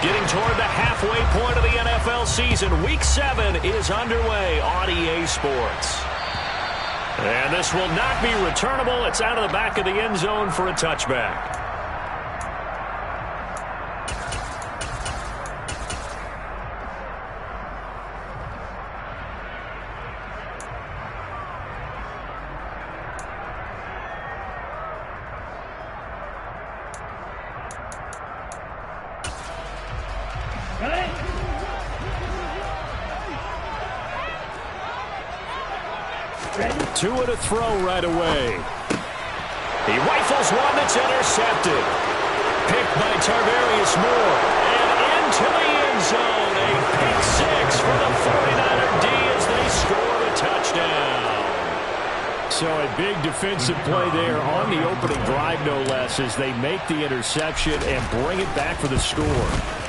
Getting toward the halfway point of the NFL season. Week 7 is underway on EA Sports. And this will not be returnable. It's out of the back of the end zone for a touchback. Two to throw right away. He rifles one that's intercepted. Picked by Tarvarius Moore. And into the end zone. A pick six for the 49er D as they score a touchdown. So a big defensive play there on the opening drive, no less, as they make the interception and bring it back for the score.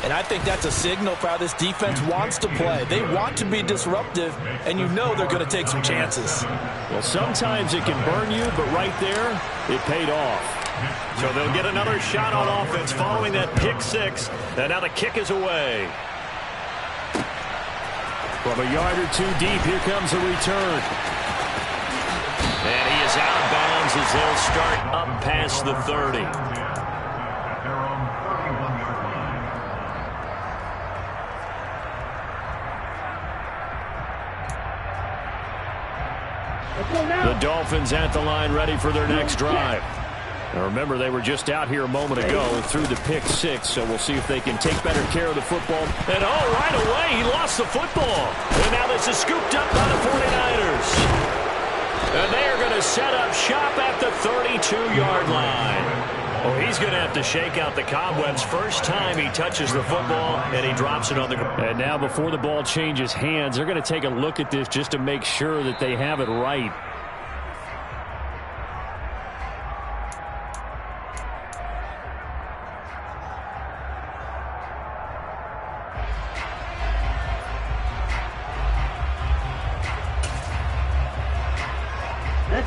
And I think that's a signal for how this defense wants to play. They want to be disruptive, and you know they're going to take some chances. Well, sometimes it can burn you, but right there, it paid off. So they'll get another shot on offense following that pick six. And now the kick is away. From a yard or two deep, here comes a return. And he is out of bounds as they'll start up past the 30. The Dolphins at the line ready for their next drive. Now remember, they were just out here a moment ago through the pick six, so we'll see if they can take better care of the football. And right away, he lost the football. And now this is scooped up by the 49ers. And they are going to set up shop at the 32-yard line. Oh, he's going to have to shake out the cobwebs. First time he touches the football, and he drops it on the ground. And now before the ball changes hands, they're going to take a look at this just to make sure that they have it right.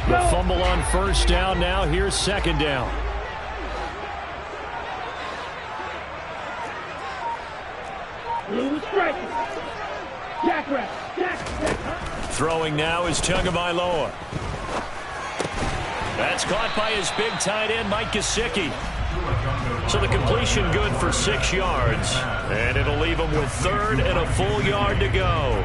The fumble on first down. Now here's second down. Throwing now is Tagovailoa. That's caught by his big tight end, Mike Gesicki. So the completion good for 6 yards. And it'll leave him with third and a full yard to go.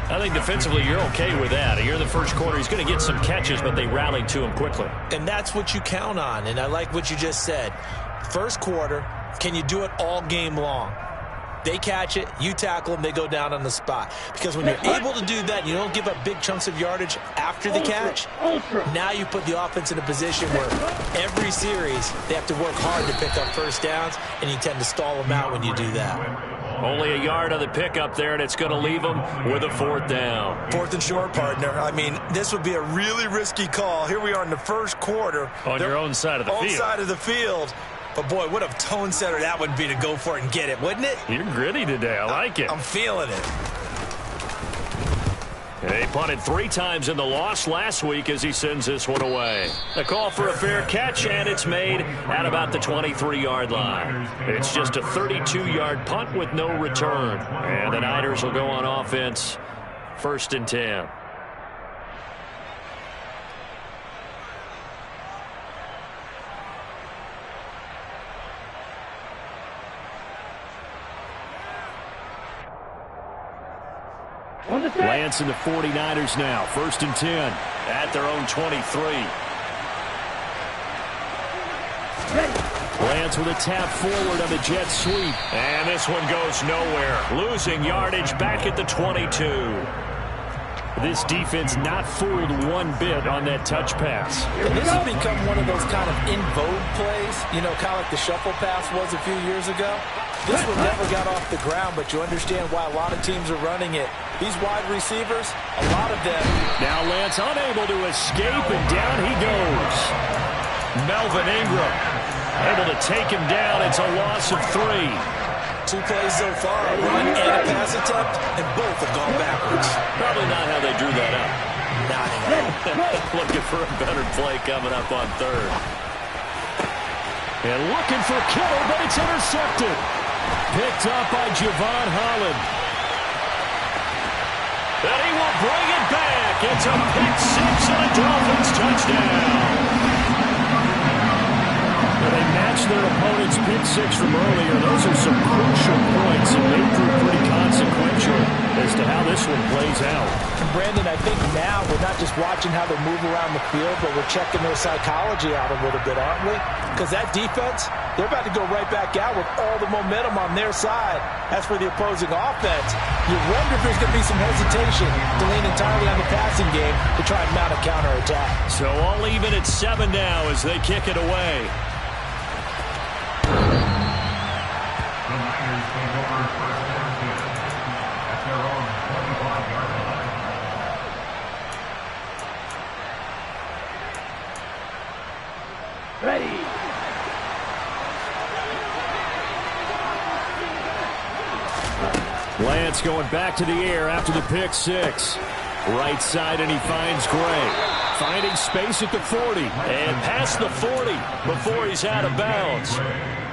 I think defensively you're okay with that. Here in the first quarter, he's going to get some catches, but they rallied to him quickly. And that's what you count on, and I like what you just said. First quarter, can you do it all game long? They catch it, you tackle them, they go down on the spot. Because when you're able to do that, you don't give up big chunks of yardage after the catch. Now you put the offense in a position where every series they have to work hard to pick up first downs, and you tend to stall them out when you do that. Only a yard on the pickup there, and it's going to leave them with a fourth down. Fourth and short, partner. I mean, this would be a really risky call. Here we are in the first quarter. On your own side of the field. Own side of the field. But, boy, what a tone setter that would be to go for it and get it, wouldn't it? You're gritty today. I like it. I'm feeling it. He punted 3 times in the loss last week as he sends this one away. A call for a fair catch, and it's made at about the 23-yard line. It's just a 32-yard punt with no return. And the Niners will go on offense, 1st and 10. Lance and the 49ers now. 1st and 10 at their own 23. Lance with a tap forward on the jet sweep. And this one goes nowhere. Losing yardage back at the 22. This defense not fooled one bit on that touch pass. This has become one of those kind of in vogue plays, you know, kind of like the shuffle pass was a few years ago. This one never got off the ground, but you understand why a lot of teams are running it. These wide receivers, a lot of them. Now Lance unable to escape, and down he goes. Melvin Ingram able to take him down. It's a loss of 3. 2 plays so far, a run and a pass attempt, and both have gone backwards. Probably not how they drew that up. Not at all. Looking for a better play coming up on 3rd. And looking for Kittle, but it's intercepted. picked up by Javon Holland. And he will bring it back. It's a pick six and a Dolphins touchdown. They matched their opponent's pick six from earlier. Those are some crucial points, and they prove pretty consequential as to how this one plays out. And Brandon, I think now we're not just watching how they move around the field, but we're checking their psychology out a little bit, aren't we? Because that defense, they're about to go right back out with all the momentum on their side. As for the opposing offense, you wonder if there's going to be some hesitation to lean entirely on the passing game to try and mount a counterattack. So all even at 7 now as they kick it away. Ready. Lance going back to the air after the pick six. Right side, and he finds Gray. Finding space at the 40. And past the 40 before he's out of bounds.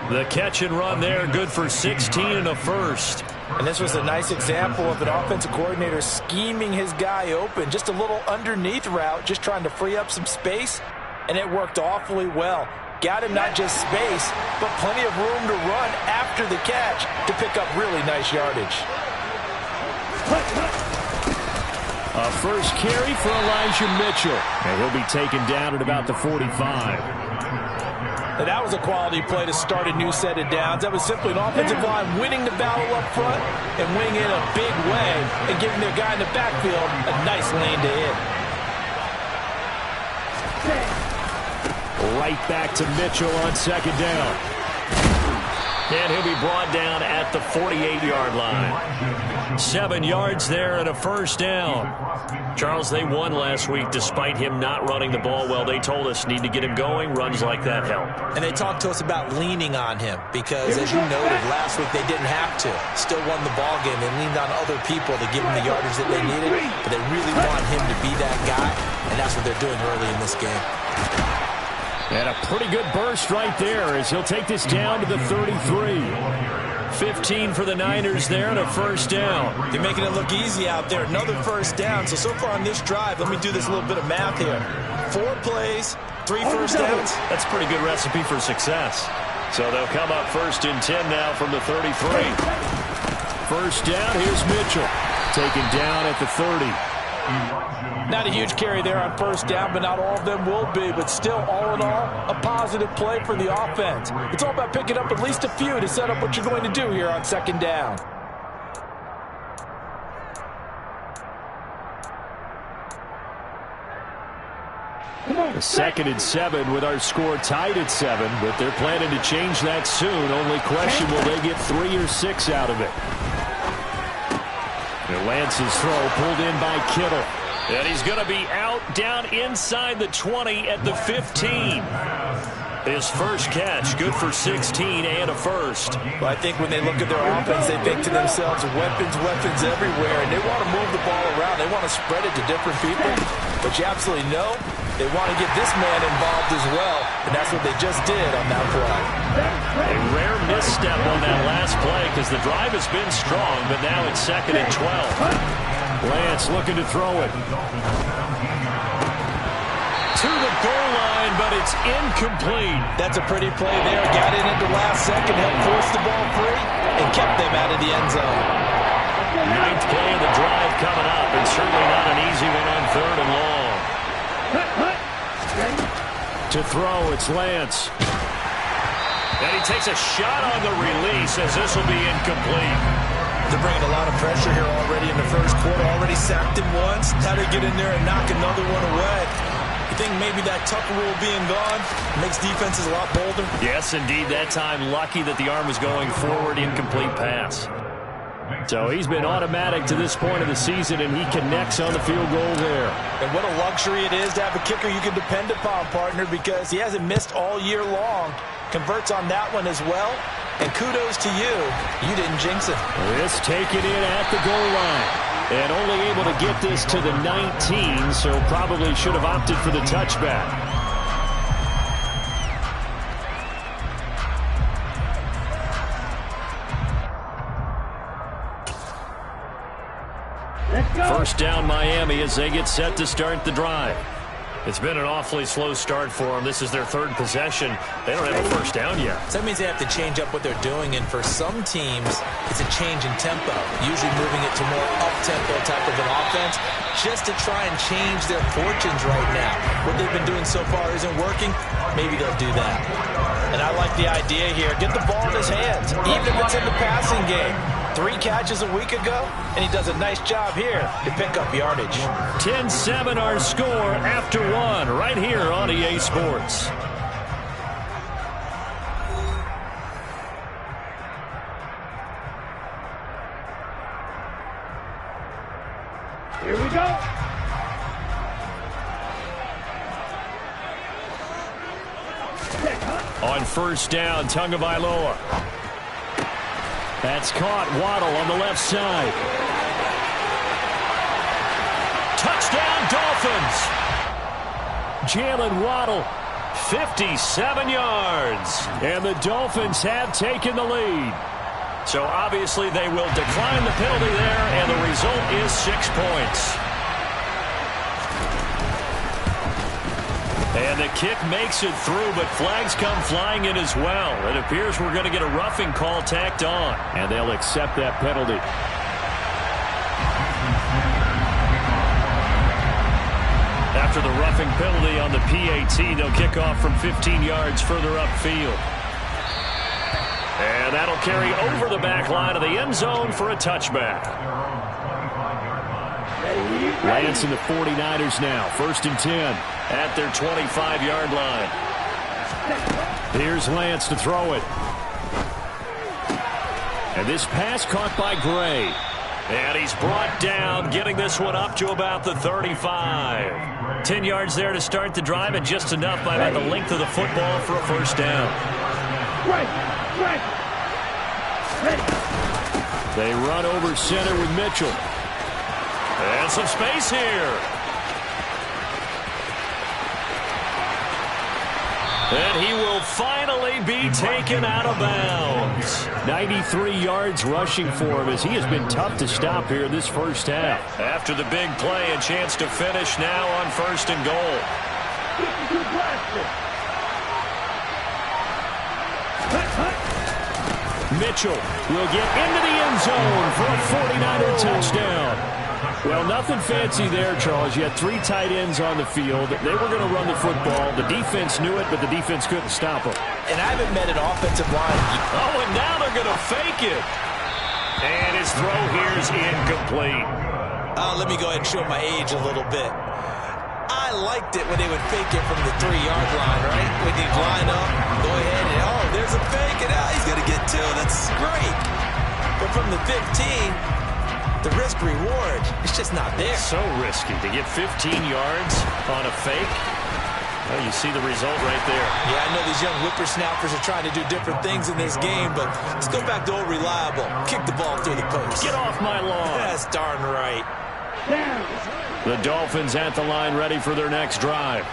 The catch and run there, good for 16 and a first. And this was a nice example of an offensive coordinator scheming his guy open. Just a little underneath route, just trying to free up some space. And it worked awfully well. Got him not just space, but plenty of room to run after the catch to pick up really nice yardage. A first carry for Elijah Mitchell. And he'll be taken down at about the 45. And that was a quality play to start a new set of downs. That was simply an offensive line winning the battle up front and winning it a big way and giving their guy in the backfield a nice lane to hit. Right back to Mitchell on second down. And he'll be brought down at the 48-yard line. 7 yards there and a first down. Charles, they won last week despite him not running the ball well. They told us need to get him going. Runs like that help. And they talked to us about leaning on him because, as you noted, last week they didn't have to. Still won the ball game. They leaned on other people to give him the yardage that they needed. But they really want him to be that guy, and that's what they're doing early in this game. And a pretty good burst right there as he'll take this down to the 33. 15 for the Niners there and a first down. They're making it look easy out there. Another first down. So far on this drive, let me do this little bit of math here. 4 plays, 3 first downs. That's a pretty good recipe for success. So they'll come up first and 10 now from the 33. First down, here's Mitchell. Taken down at the 30. Not a huge carry there on first down, but not all of them will be. But still, all in all, a positive play for the offense. It's all about picking up at least a few to set up what you're going to do here on second down. Second and 7 with our score tied at 7, but they're planning to change that soon. Only question, will they get 3 or 6 out of it? And Lance's throw pulled in by Kittle. And he's going to be out down inside the 20 at the 15. His first catch, good for 16 and a first. Well, I think when they look at their offense, they think to themselves, weapons everywhere, and they want to move the ball around. They want to spread it to different people. But you absolutely know they want to get this man involved as well, and that's what they just did on that play. A rare misstep on that last play because the drive has been strong, but now it's second and 12. Lance looking to throw it. To the goal line, but it's incomplete. That's a pretty play there. Got in at the last second, helped force the ball free, and kept them out of the end zone. 9th play of the drive coming up, and certainly not an easy one on 3rd and long. To throw, it's Lance. And he takes a shot on the release as this will be incomplete. They're bringing a lot of pressure here already in the first quarter. Already sacked him once. How to get in there and knock another one away. You think maybe that Tucker rule being gone makes defenses a lot bolder? Yes, indeed. That time, lucky that the arm was going forward, incomplete pass. So he's been automatic to this point of the season, and he connects on the field goal there. And what a luxury it is to have a kicker you can depend upon, partner, because he hasn't missed all year long. Converts on that one as well. And kudos to you. You didn't jinx it. This taken in at the goal line. And only able to get this to the 19, so probably should have opted for the touchback. First down Miami as they get set to start the drive. It's been an awfully slow start for them. This is their third possession. They don't have a first down yet. So that means they have to change up what they're doing, and for some teams, it's a change in tempo, usually moving it to more up-tempo type of an offense, just to try and change their fortunes right now. What they've been doing so far isn't working. Maybe they'll do that. And I like the idea here. Get the ball in his hands, even if it's in the passing game. 3 catches a week ago, and he does a nice job here to pick up yardage. 10-7 our score after 1 right here on EA Sports. Here we go. On first down, Tagovailoa. That's caught. Waddle on the left side. Touchdown, Dolphins. Jalen Waddle, 57 yards. And the Dolphins have taken the lead. So obviously they will decline the penalty there, and the result is 6 points. And the kick makes it through, but flags come flying in as well. It appears we're going to get a roughing call tacked on, and they'll accept that penalty. After the roughing penalty on the PAT, they'll kick off from 15 yards further upfield. And that'll carry over the back line of the end zone for a touchback. Lance and the 49ers now, 1st and 10 at their 25-yard line. Here's Lance to throw it. And this pass caught by Gray. And he's brought down, getting this one up to about the 35. 10 yards there to start the drive, and just enough by about the length of the football for a first down. They run over center with Mitchell. And some space here. And he will finally be taken out of bounds. 93 yards rushing for him, as he has been tough to stop here this first half. After the big play, a chance to finish now on 1st and goal. Mitchell will get into the end zone for a 49er touchdown. Well, nothing fancy there, Charles. You had 3 tight ends on the field. They were going to run the football. The defense knew it, but the defense couldn't stop them. And I haven't met an offensive line. Oh, and now they're going to fake it. And his throw here is incomplete. Let me go ahead and show my age a little bit. I liked it when they would fake it from the 3-yard line, right? When you line up, go ahead, and oh, there's a fake, and he's going to get 2. That's great. But from the 15... the risk-reward, it's just not there. So risky to get 15 yards on a fake. Well, you see the result right there. Yeah, I know these young whippersnappers are trying to do different things in this game, but let's go back to old reliable. Kick the ball through the post. Get off my lawn. That's darn right. The Dolphins at the line, ready for their next drive.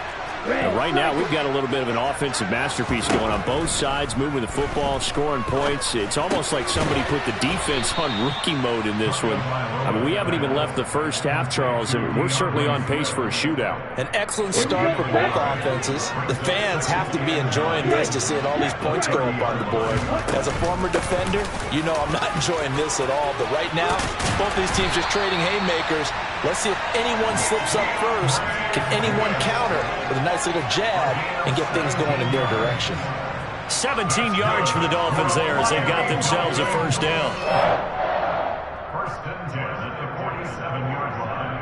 Now, right now, we've got a little bit of an offensive masterpiece going on both sides, moving the football, scoring points. It's almost like somebody put the defense on rookie mode in this one. I mean, we haven't even left the first half, Charles, and we're certainly on pace for a shootout. An excellent start for both offenses. The fans have to be enjoying this to see all these points go up on the board. As a former defender, you know I'm not enjoying this at all. But right now, both these teams just trading haymakers. Let's see if anyone slips up first. Can anyone counter with a nice little jab and get things going in their direction? 17 yards for the Dolphins there as they've got themselves a first down. 1st and 10 at the 47-yard line.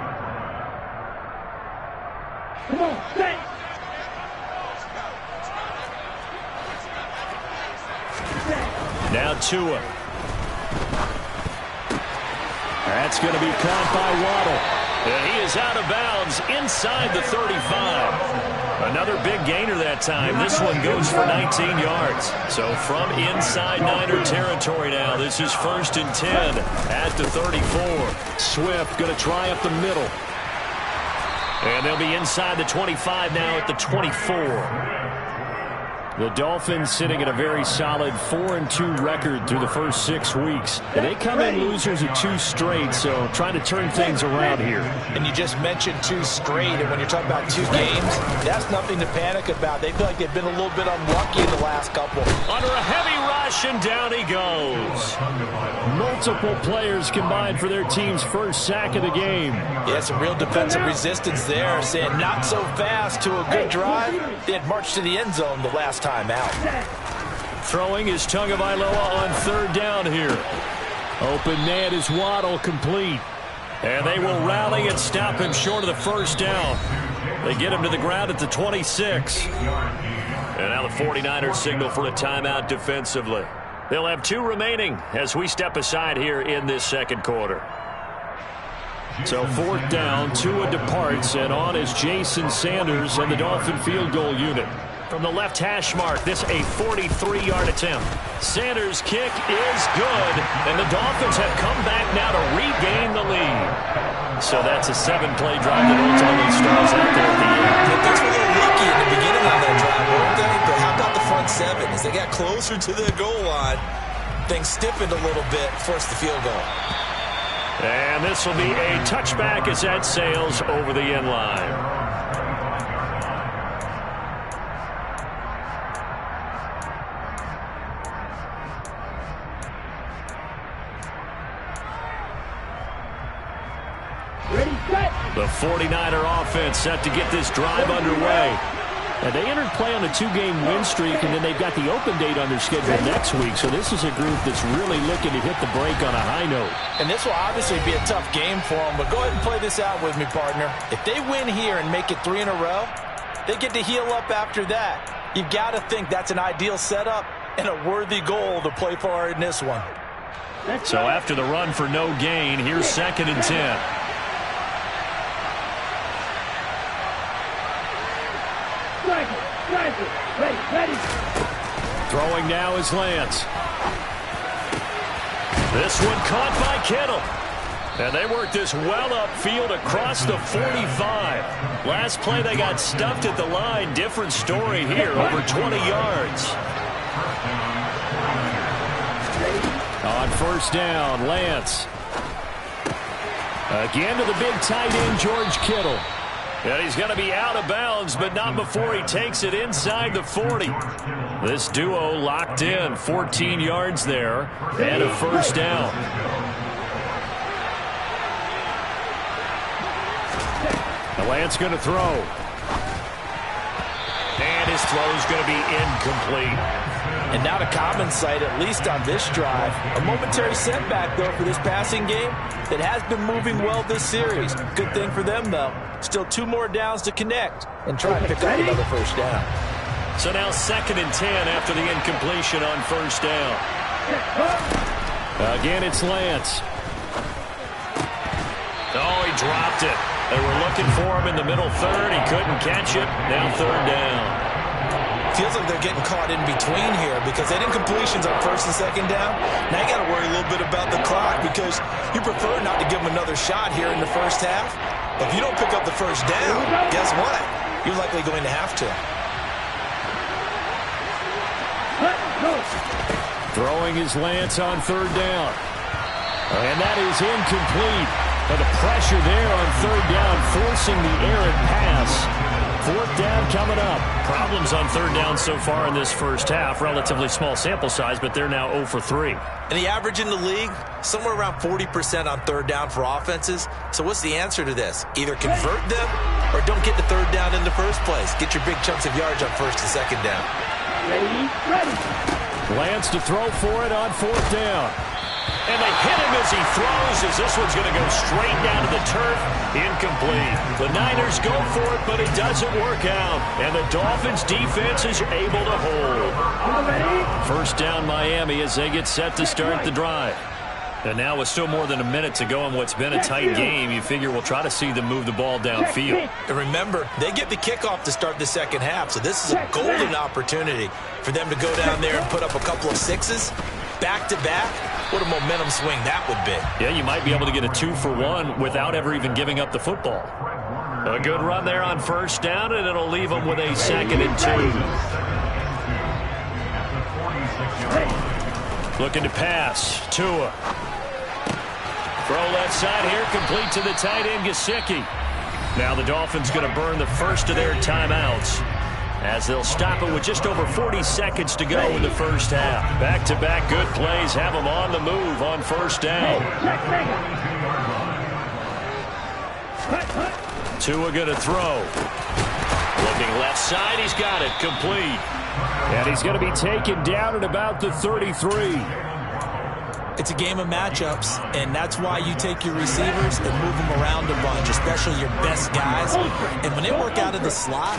Come on, stay. Now Tua. That's going to be caught by Waddle. And he is out of bounds inside the 35. Another big gainer that time. This one goes for 19 yards. So from inside Niner territory now, this is 1st and 10 at the 34. Swift going to try up the middle. And they'll be inside the 25 now at the 24. The Dolphins sitting at a very solid 4-2 record through the first 6 weeks. And they come in losers of 2 straight, so trying to turn things around here. And you just mentioned 2 straight, and when you're talking about 2 games, that's nothing to panic about. They feel like they've been a little bit unlucky in the last couple. Under a heavy rush, and down he goes. Multiple players combined for their team's first sack of the game. Yeah, some real defensive resistance there, saying not so fast to a good drive. They had marched to the end zone the last time out. Throwing is Tagovailoa on 3rd down here. Open man is Waddle, complete. And they will rally and stop him short of the 1st down. They get him to the ground at the 26. And now the 49ers signal for a timeout defensively. They'll have 2 remaining as we step aside here in this 2nd quarter. So 4th down, Tua departs, and on is Jason Sanders and the Dolphin field goal unit. From the left hash mark, this a 43-yard attempt. Sanders' kick is good, and the Dolphins have come back now to regain the lead. So that's a 7-play drive that ultimately starts out there at the end. Things were a little leaky in the beginning on that drive, weren't they? But how about the front 7? As they got closer to the goal line, things stiffened a little bit, forced the field goal. And this will be a touchback as that sails over the end line. The 49er offense set to get this drive underway. And they entered play on a 2-game win streak, and then they've got the open date on their schedule next week. So this is a group that's really looking to hit the break on a high note. And this will obviously be a tough game for them, but go ahead and play this out with me, partner. If they win here and make it 3 in a row, they get to heal up after that. You've got to think that's an ideal setup and a worthy goal to play for in this one. So after the run for no gain, here's 2nd and 10. Ready. Throwing now is Lance. This one caught by Kittle. And they worked this well upfield across the 45. Last play they got stuffed at the line. Different story here, over 20 yards. On 1st down, Lance. Again to the big tight end, George Kittle. And he's going to be out of bounds, but not before he takes it inside the 40. This duo locked in, 14 yards there, and a 1st down. Lance going to throw. And his throw is going to be incomplete. And not a common sight, at least on this drive. A momentary setback, though, for this passing game that has been moving well this series. Good thing for them, though. Still 2 more downs to connect and try and pick up another 1st down. So now 2nd and 10 after the incompletion on 1st down. Again, it's Lance. Oh, he dropped it. They were looking for him in the middle 3rd. He couldn't catch it. Now 3rd down. Feels like they're getting caught in between here because they had incompletions on 1st and 2nd down. Now you got to worry a little bit about the clock because you prefer not to give them another shot here in the 1st half. If you don't pick up the 1st down, guess what? You're likely going to have to. Throwing is Lance on 3rd down. And that is incomplete. But the pressure there on 3rd down, forcing the errant pass. 4th down coming up. Problems on 3rd down so far in this 1st half. Relatively small sample size, but they're now 0 for 3. And the average in the league, somewhere around 40% on 3rd down for offenses. So what's the answer to this? Either convert them or don't get the 3rd down in the first place. Get your big chunks of yards on 1st and 2nd down. Ready. Lance to throw for it on 4th down. And they hit him as he throws, as this one's going to go straight down to the turf. Incomplete. The Niners go for it, but it doesn't work out. And the Dolphins' defense is able to hold. 1st down Miami as they get set to start the drive. And now with still more than a minute to go in what's been a tight game, you figure we'll try to see them move the ball downfield. And remember, they get the kickoff to start the 2nd half, so this is a golden opportunity for them to go down there and put up a couple of 6s. Back-to-back, what a momentum swing that would be. Yeah, you might be able to get a 2-for-1 without ever even giving up the football. A good run there on 1st down, and it'll leave them with a 2nd and 2. Looking to pass. Tua. Throw left side here, complete to the tight end, Gesicki. Now the Dolphins going to burn the first of their timeouts as they'll stop it with just over 40 seconds to go in the first half. Back-to-back good plays have them on the move on first down. Tua going to throw. Looking left side, he's got it, complete. And he's going to be taken down at about the 33. It's a game of matchups, and that's why you take your receivers and move them around a bunch, especially your best guys. And when they work out of the slot,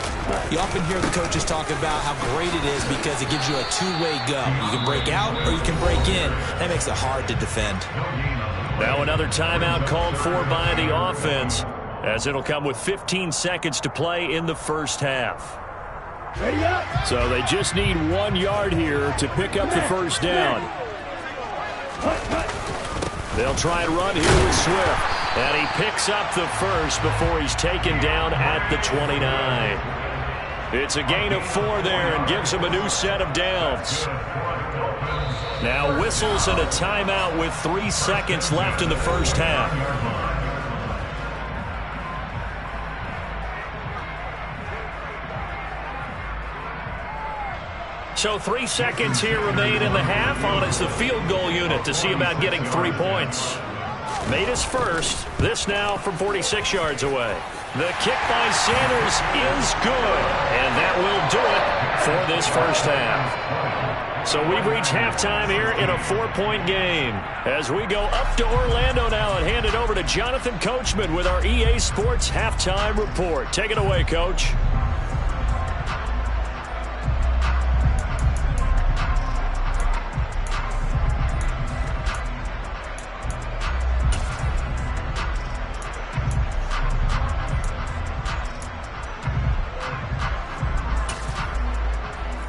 you often hear the coaches talk about how great it is because it gives you a two-way go. You can break out or you can break in. That makes it hard to defend. Now another timeout called for by the offense, as it'll come with 15 seconds to play in the first half. Ready up. So they just need 1 yard here to pick up the first down. They'll try and run here with Swift. And he picks up the first before he's taken down at the 29. It's a gain of 4 there and gives him a new set of downs. Now whistles and a timeout with 3 seconds left in the first half. So 3 seconds here remain in the half on as the field goal unit to see about getting 3 points. Made his first. This now from 46 yards away. The kick by Sanders is good. And that will do it for this first half. So we've reached halftime here in a 4-point game. As we go up to Orlando now and hand it over to Jonathan Coachman with our EA Sports Halftime Report. Take it away, Coach.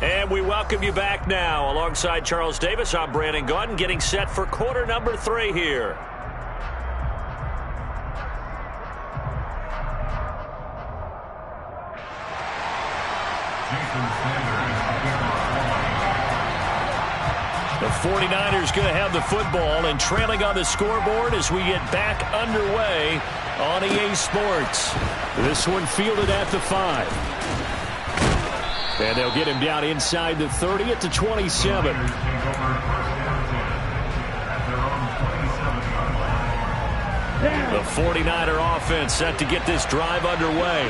And we welcome you back now. Alongside Charles Davis, I'm Brandon Gaudin, getting set for quarter number 3 here. The 49ers going to have the football and trailing on the scoreboard as we get back underway on EA Sports. This one fielded at the 5. And they'll get him down inside the 30 at the 27. The 49er offense set to get this drive underway.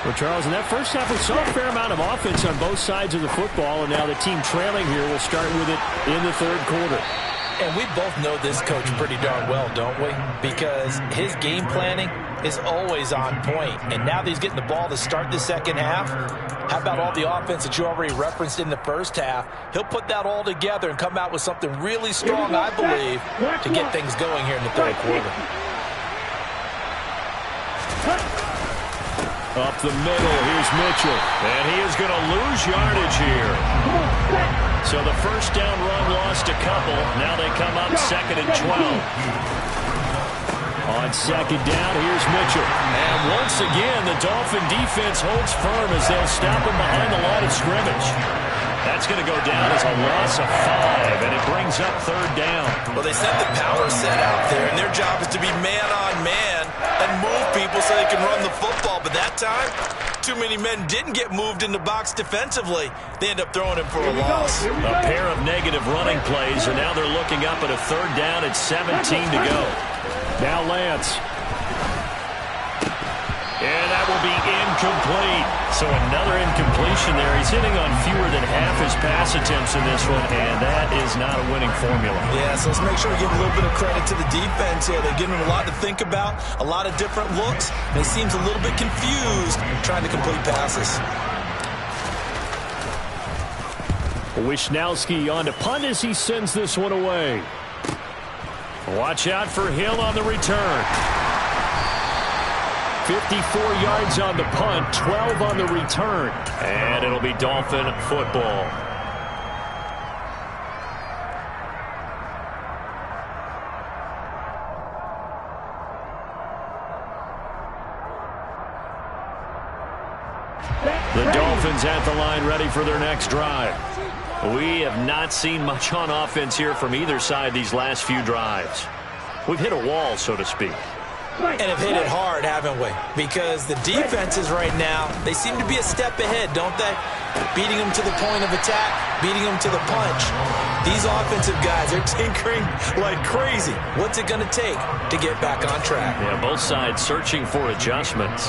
Well, Charles, in that first half, we saw a fair amount of offense on both sides of the football, and now the team trailing here will start with it in the third quarter. And we both know this coach pretty darn well, don't we? Because his game planning is always on point. And now that he's getting the ball to start the second half, how about all the offense that you already referenced in the first half? He'll put that all together and come out with something really strong, I believe, to get things going here in the third quarter. Up the middle, here's Mitchell. And he is going to lose yardage here. So the first down run lost a couple. Now they come up 2nd and 12. On second down, here's Mitchell. And once again, the Dolphin defense holds firm as they'll stop him behind the line of scrimmage. That's going to go down as a loss of 5, and it brings up 3rd down. Well, they sent the power set out there, and their job is to be man-on-man and move people so they can run the football. But that time, too many men didn't get moved in the box defensively. They end up throwing him for a loss. A pair of negative running plays, and now they're looking up at a 3rd down at 17 to go. Now Lance. And that will be incomplete. So another incompletion there. He's hitting on fewer than half his pass attempts in this one, and that is not a winning formula. Yeah, so let's make sure we give a little bit of credit to the defense here. They're giving him a lot to think about, a lot of different looks, and he seems a little bit confused trying to complete passes. Wishnowski on to punt as he sends this one away. Watch out for Hill on the return. 54 yards on the punt, 12 on the return. And it'll be Dolphin football. The Dolphins at the line ready for their next drive. We have not seen much on offense here from either side these last few drives. We've hit a wall, so to speak. And have hit it hard, haven't we? Because the defenses right now, they seem to be a step ahead, don't they? Beating them to the point of attack, beating them to the punch. These offensive guys are tinkering like crazy. What's it going to take to get back on track? Yeah, both sides searching for adjustments.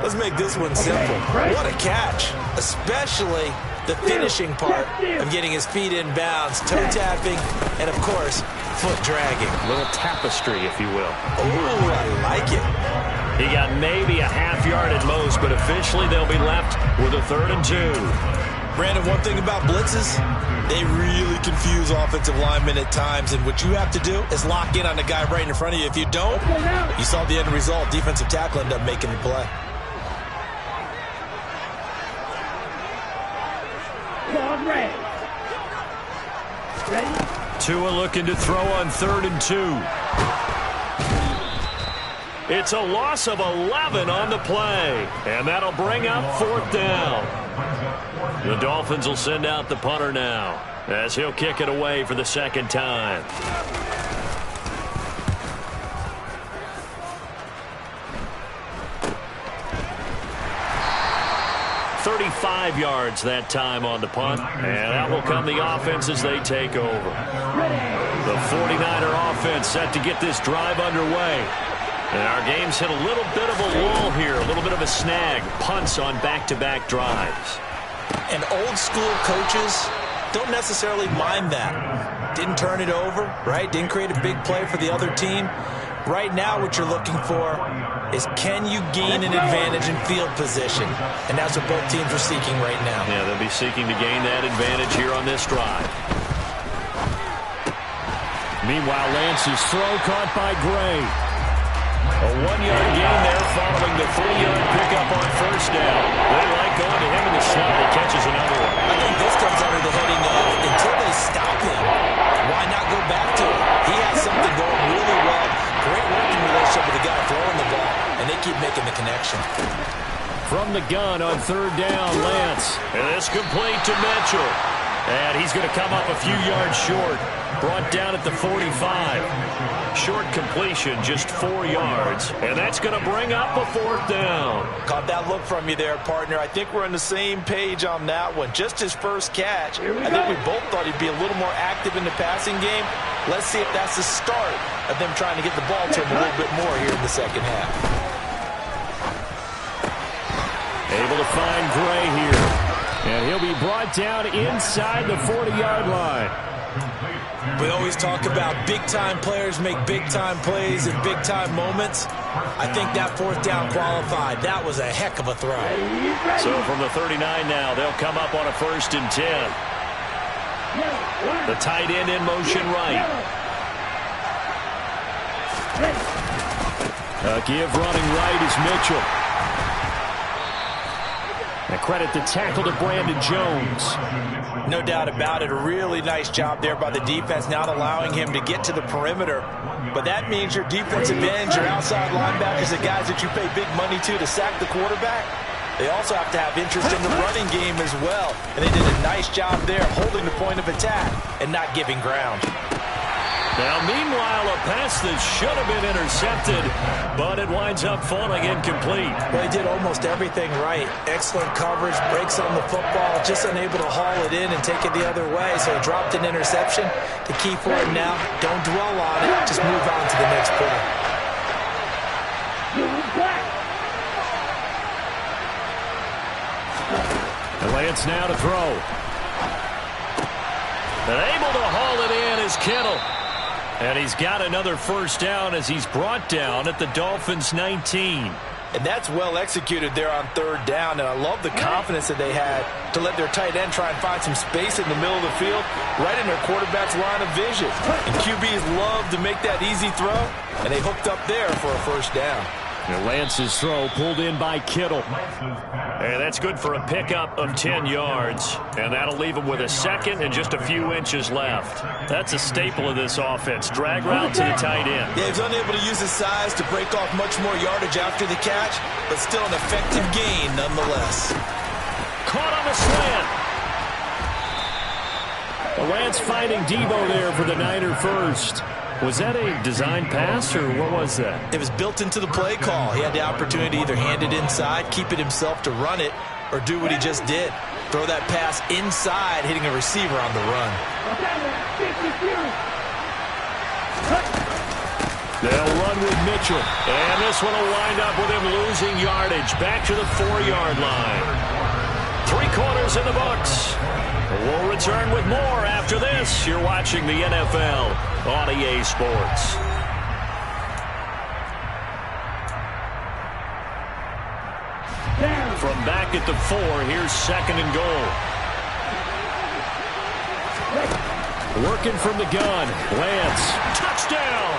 Let's make this one simple. What a catch, especially the finishing part of getting his feet in bounds, toe tapping, and, of course, foot dragging. A little tapestry, if you will. Ooh, I like it. He got maybe a half yard at most, but officially they'll be left with a 3rd and 2. Brandon, one thing about blitzes, they really confuse offensive linemen at times, and what you have to do is lock in on the guy right in front of you. If you don't, you saw the end result. Defensive tackle ended up making the play. Tua looking to throw on 3rd and 2. It's a loss of 11 on the play, and that'll bring up 4th down. The Dolphins will send out the punter now as he'll kick it away for the 2nd time. "35 yards that time on the punt, and out will come the offense as they take over. The 49er offense set to get this drive underway. And our game's hit a little bit of a lull here, a little bit of a snag. Punts on back-to-back drives. And old-school coaches don't necessarily mind that. Didn't turn it over, right? Didn't create a big play for the other team. Right now what you're looking for is, can you gain an advantage in field position? And that's what both teams are seeking right now. Yeah, they'll be seeking to gain that advantage here on this drive. Meanwhile, Lance's throw caught by Gray. A 1-yard gain there following the 3-yard pickup on 1st down. They like going to him in the slot. He catches another one. I think this comes under the heading of, until they stop him, why not go back to him? He has something going really well. Great working relationship with the guy throwing the ball, and they keep making the connection. From the gun on 3rd down, Lance. And it's complete to Mitchell. And he's going to come up a few yards short. Brought down at the 45. Short completion, just 4 yards. And that's going to bring up a 4th down. Caught that look from you there, partner. I think we're on the same page on that one. Just his first catch. I think we both thought he'd be a little more active in the passing game. Let's see if that's the start of them trying to get the ball to him a little bit more here in the 2nd half. Able to find Gray here. And he'll be brought down inside the 40-yard line. We always talk about big-time players make big-time plays in big-time moments. I think that 4th down qualified. That was a heck of a throw. So from the 39 now, they'll come up on a 1st and 10. The tight end in motion right. Give running right is Mitchell. And credit the tackle to Brandon Jones. No doubt about it. A really nice job there by the defense, not allowing him to get to the perimeter. But that means your defensive ends, your outside linebackers, the guys that you pay big money to sack the quarterback, they also have to have interest in the running game as well. And they did a nice job there holding the point of attack and not giving ground. Now, meanwhile, a pass that should have been intercepted, but it winds up falling incomplete. Well, he did almost everything right. Excellent coverage, breaks on the football, just unable to haul it in and take it the other way. So he dropped an interception. The key for him now, don't dwell on it. Just move on to the next play. And Lance now to throw. And able to haul it in is Kittle. And he's got another 1st down as he's brought down at the Dolphins' 19. And that's well executed there on 3rd down. And I love the confidence that they had to let their tight end try and find some space in the middle of the field, right in their quarterback's line of vision. And QBs love to make that easy throw, and they hooked up there for a 1st down. And Lance's throw pulled in by Kittle. And that's good for a pickup of 10 yards. And that'll leave him with a 2nd and just a few inches left. That's a staple of this offense. Drag route to the tight end. Yeah, he's unable to use his size to break off much more yardage after the catch, but still an effective gain nonetheless. Caught on the slant. Lance finding Debo there for the Niner first. Was that a design pass, or what was that? It was built into the play call. He had the opportunity to either hand it inside, keep it himself to run it, or do what he just did. Throw that pass inside, hitting a receiver on the run. They'll run with Mitchell. And this one will wind up with him losing yardage. Back to the 4-yard line. 3 quarters in the books. We'll return with more after this. You're watching the NFL on EA Sports. From back at the 4, here's 2nd and goal. Working from the gun. Lance. Touchdown.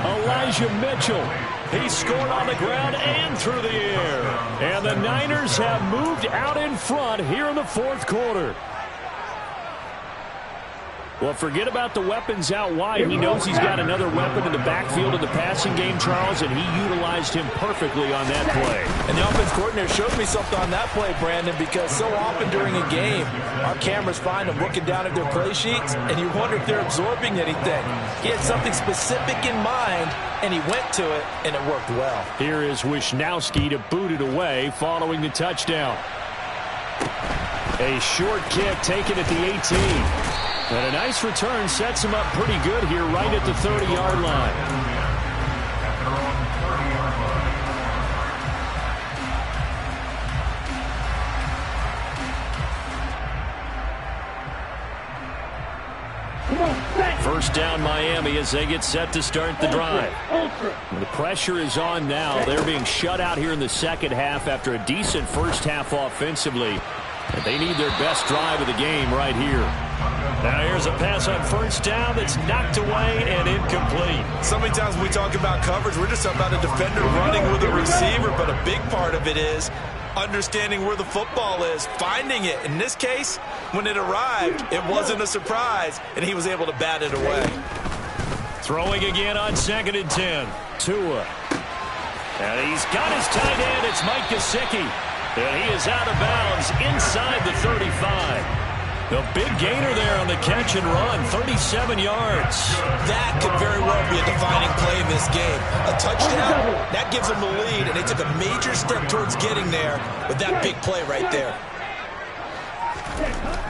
Elijah Mitchell. He scored on the ground and through the air. And the Niners have moved out in front here in the 4th quarter. Well, forget about the weapons out wide. He knows he's got another weapon in the backfield of the passing game, Charles, and he utilized him perfectly on that play. And the offense coordinator showed me something on that play, Brandon, because so often during a game, our cameras find them looking down at their play sheets, and you wonder if they're absorbing anything. He had something specific in mind, and he went to it, and it worked well. Here is Wisnowski to boot it away following the touchdown. A short kick taken at the 18. And a nice return sets him up pretty good here right at the 30-yard line. First down Miami as they get set to start the drive. The pressure is on now. They're being shut out here in the second half after a decent first half offensively. And they need their best drive of the game right here. Now here's a pass on first down that's knocked away and incomplete. So many times when we talk about coverage, we're just talking about a defender running with a receiver, but a big part of it is understanding where the football is, finding it. In this case, when it arrived, it wasn't a surprise, and he was able to bat it away. Throwing again on 2nd and 10. Tua. And he's got his tight end. It's Mike Gesicki. And he is out of bounds inside the 35. The big gainer there on the catch and run, 37 yards. That could very well be a defining play in this game. A touchdown, that gives them the lead, and they took a major step towards getting there with that big play right there.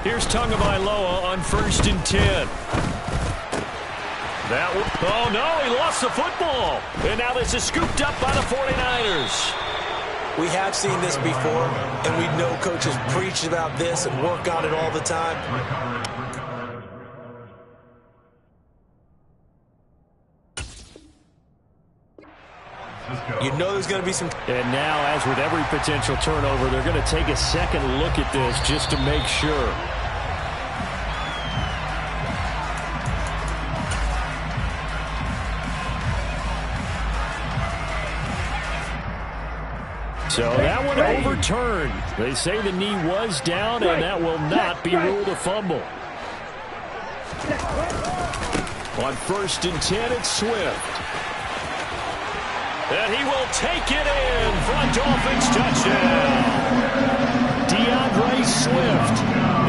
Here's Tagovailoa on 1st and 10. Oh, no, he lost the football. And now this is scooped up by the 49ers. We have seen this before, and we know coaches preach about this and work on it all the time. You know there's going to be some... And now, as with every potential turnover, they're going to take a second look at this just to make sure. So that one overturned. They say the knee was down, and that will not be ruled a fumble. On 1st and 10, it's Swift. And he will take it in for a Dolphins touchdown. DeAndre Swift,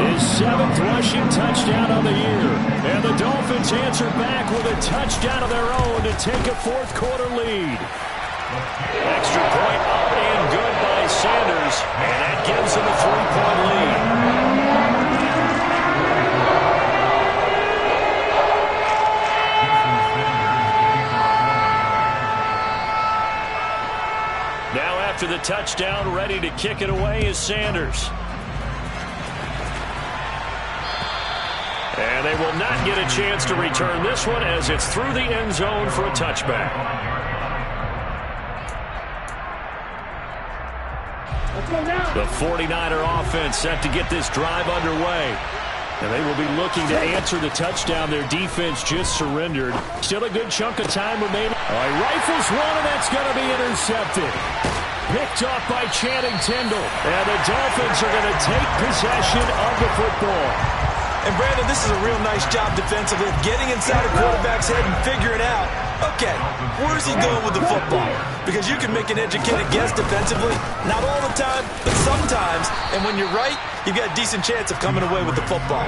his 7th rushing touchdown of the year. And the Dolphins answer back with a touchdown of their own to take a 4th quarter lead. Extra point up and good by Sanders, and that gives them a 3-point lead. Now after the touchdown, ready to kick it away is Sanders. And they will not get a chance to return this one as it's through the end zone for a touchback. The 49er offense set to get this drive underway. And they will be looking to answer the touchdown their defense just surrendered. Still a good chunk of time remaining. He rifles one, and that's going to be intercepted. Picked off by Channing Tindall. And the Dolphins are going to take possession of the football. And, Brandon, this is a real nice job defensively, getting inside a quarterback's head and figuring out, okay, where's he going with the football? Because you can make an educated guess defensively, not all the time, but sometimes. And when you're right, you've got a decent chance of coming away with the football.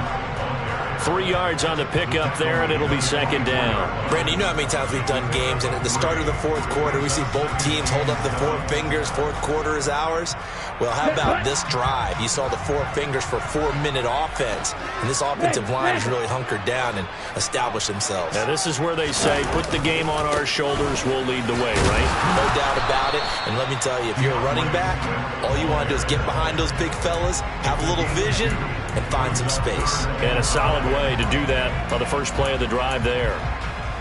3 yards on the pickup there, and it'll be second down. Brandon, you know how many times we've done games, and at the start of the fourth quarter, we see both teams hold up the 4 fingers. Fourth quarter is ours. Well, how about this drive? You saw the 4 fingers for 4-minute offense, and this offensive line has really hunkered down and established themselves. Now, this is where they say, put the game on our shoulders, we'll lead the way, right? No doubt about it. And let me tell you, if you're a running back, all you want to do is get behind those big fellas, have a little vision, and find some space. And a solid way to do that on the first play of the drive there.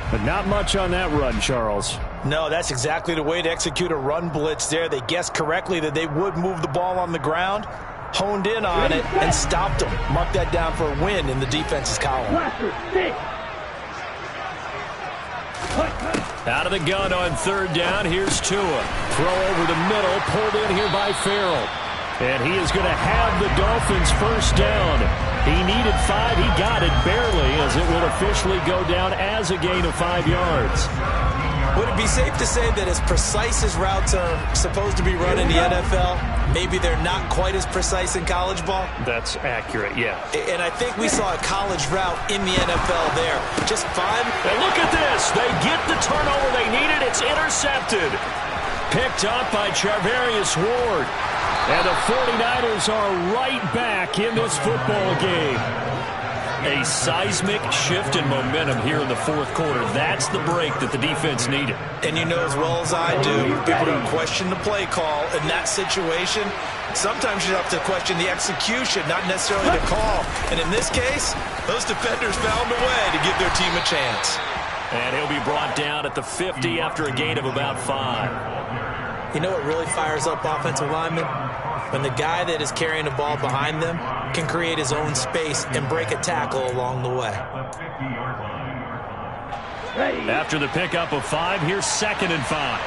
But not much on that run, Charles. No, that's exactly the way to execute a run blitz there. They guessed correctly that they would move the ball on the ground, honed in on it, and stopped them. Mark that down for a win in the defense's column. Out of the gun on third down, here's Tua. Throw over the middle, pulled in here by Farrell. And he is going to have the Dolphins first down. He needed 5. He got it barely, as it will officially go down as a gain of 5 yards. Would it be safe to say that as precise as routes are supposed to be run in the NFL, maybe they're not quite as precise in college ball? That's accurate, yeah. And I think we saw a college route in the NFL there. Just 5. And look at this. They get the turnover they needed. It's intercepted. Picked up by Charvarius Ward. And the 49ers are right back in this football game. A seismic shift in momentum here in the fourth quarter. That's the break that the defense needed. And you know as well as I do, people don't question the play call in that situation. Sometimes you have to question the execution, not necessarily the call. And in this case, those defenders found a way to give their team a chance. And he'll be brought down at the 50 after a gain of about 5. You know what really fires up offensive linemen? When the guy that is carrying the ball behind them can create his own space and break a tackle along the way. After the pickup of 5, here's 2nd and 5.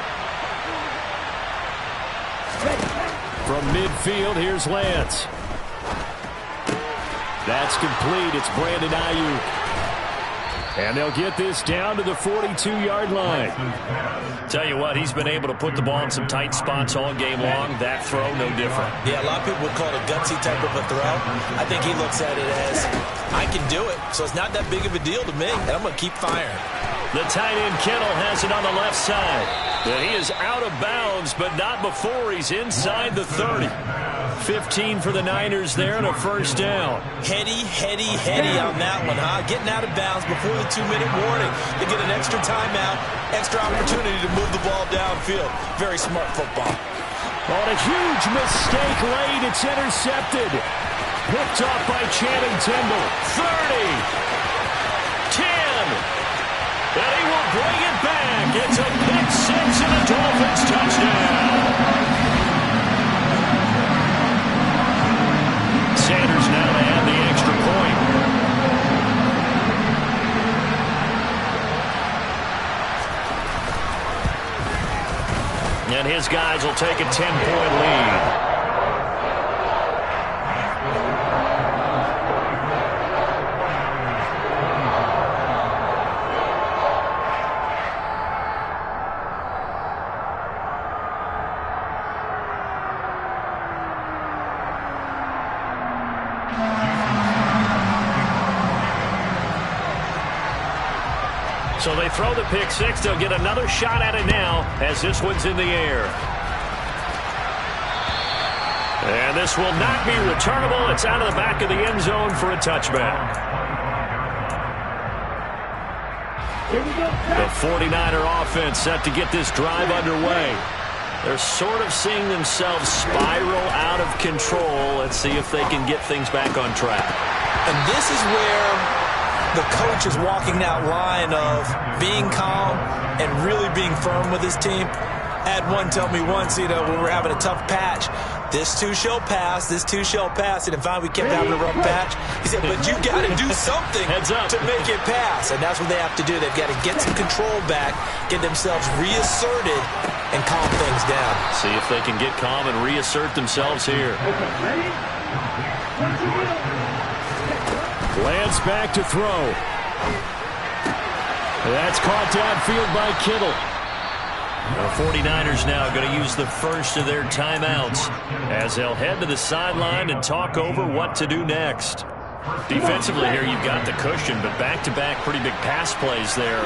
From midfield, here's Lance. That's complete. It's Brandon Ayuk. And they'll get this down to the 42-yard line. Tell you what, he's been able to put the ball in some tight spots all game long. That throw, no different. Yeah, a lot of people would call it a gutsy type of a throw. I think he looks at it as, I can do it, so it's not that big of a deal to me, and I'm going to keep firing. The tight end Kittle has it on the left side. And he is out of bounds, but not before he's inside the 30. 15 for the Niners there and a first down. Heady on that one, huh? Getting out of bounds before the 2-minute warning. They get an extra timeout, extra opportunity to move the ball downfield. Very smart football. On a huge mistake late, it's intercepted. Picked off by Channing Tindall. 30. 10. And he will bring it back. It's a pick 6 and a Dolphins touchdown. Sanders now to add the extra point. And his guys will take a 10-point lead. So they throw the pick 6. They'll get another shot at it now as this one's in the air. And this will not be returnable. It's out of the back of the end zone for a touchback. The 49er offense set to get this drive underway. They're sort of seeing themselves spiral out of control. Let's see if they can get things back on track. And this is where the coach is walking that line of being calm and really being firm with his team. I had one tell me once, when we were having a tough patch, this too shall pass, this too shall pass. And in fact, we kept having a rough patch. He said, but you got to do something to make it pass. And that's what they have to do. They've got to get some control back, get themselves reasserted, and calm things down. See if they can get calm and reassert themselves here. Lance back to throw. That's caught downfield by Kittle. The 49ers now going to use the first of their timeouts as they'll head to the sideline and talk over what to do next. Defensively here, you've got the cushion, but back-to-back pretty big pass plays there.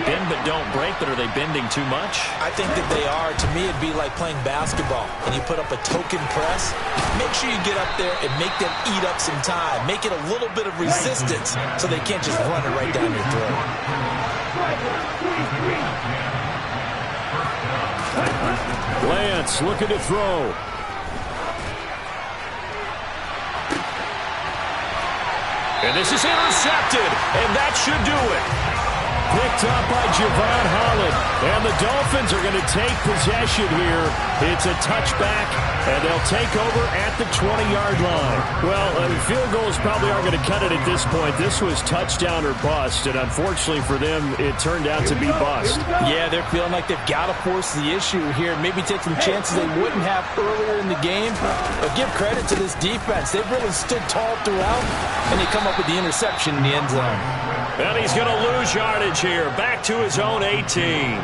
Bend but don't break, but are they bending too much? I think that they are. To me, it'd be like playing basketball, and you put up a token press. Make sure you get up there and make them eat up some time. Make it a little bit of resistance so they can't just run it right down your throat. Lance looking to throw. And this is intercepted, and that should do it. Picked up by Javon Holland. And the Dolphins are going to take possession here. It's a touchback, and they'll take over at the 20-yard line. Well, field goals probably aren't going to cut it at this point. This was touchdown or bust, and unfortunately for them, it turned out to be bust. Yeah, they're feeling like they've got to force the issue here. Maybe take some chances they wouldn't have earlier in the game. But give credit to this defense. They've really stood tall throughout, and they come up with the interception in the end zone. And he's going to lose yardage here. Back to his own 18.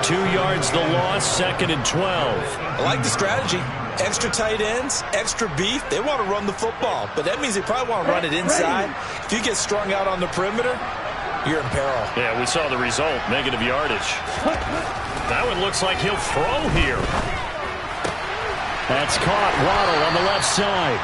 2 yards the loss, 2nd and 12. I like the strategy. Extra tight ends, extra beef. They want to run the football, but that means they probably want to run it inside. If you get strung out on the perimeter, you're in peril. Yeah, we saw the result, negative yardage. That one looks like he'll throw here. That's caught. Waddle on the left side.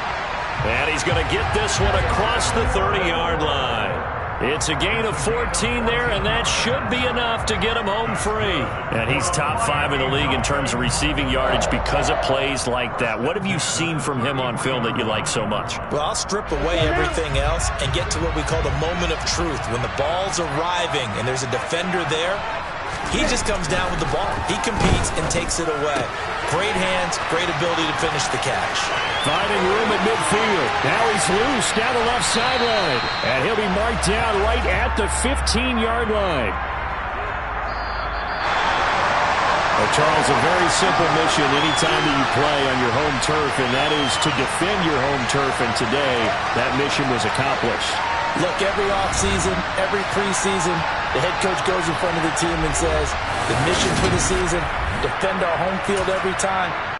And he's going to get this one across the 30-yard line. It's a gain of 14 there, and that should be enough to get him home free. And he's top 5 in the league in terms of receiving yardage because of plays like that. What have you seen from him on film that you like so much? Well, I'll strip away everything else and get to what we call the moment of truth. When the ball's arriving and there's a defender there, he just comes down with the ball. He competes and takes it away. Great hands, great ability to finish the catch. Finding room at midfield. Now he's loose down the left sideline. And he'll be marked down right at the 15-yard line. Well, Charles, a very simple mission anytime that you play on your home turf, and that is to defend your home turf. And today, that mission was accomplished. Look, every offseason, every preseason, the head coach goes in front of the team and says, the mission for the season, defend our home field every time.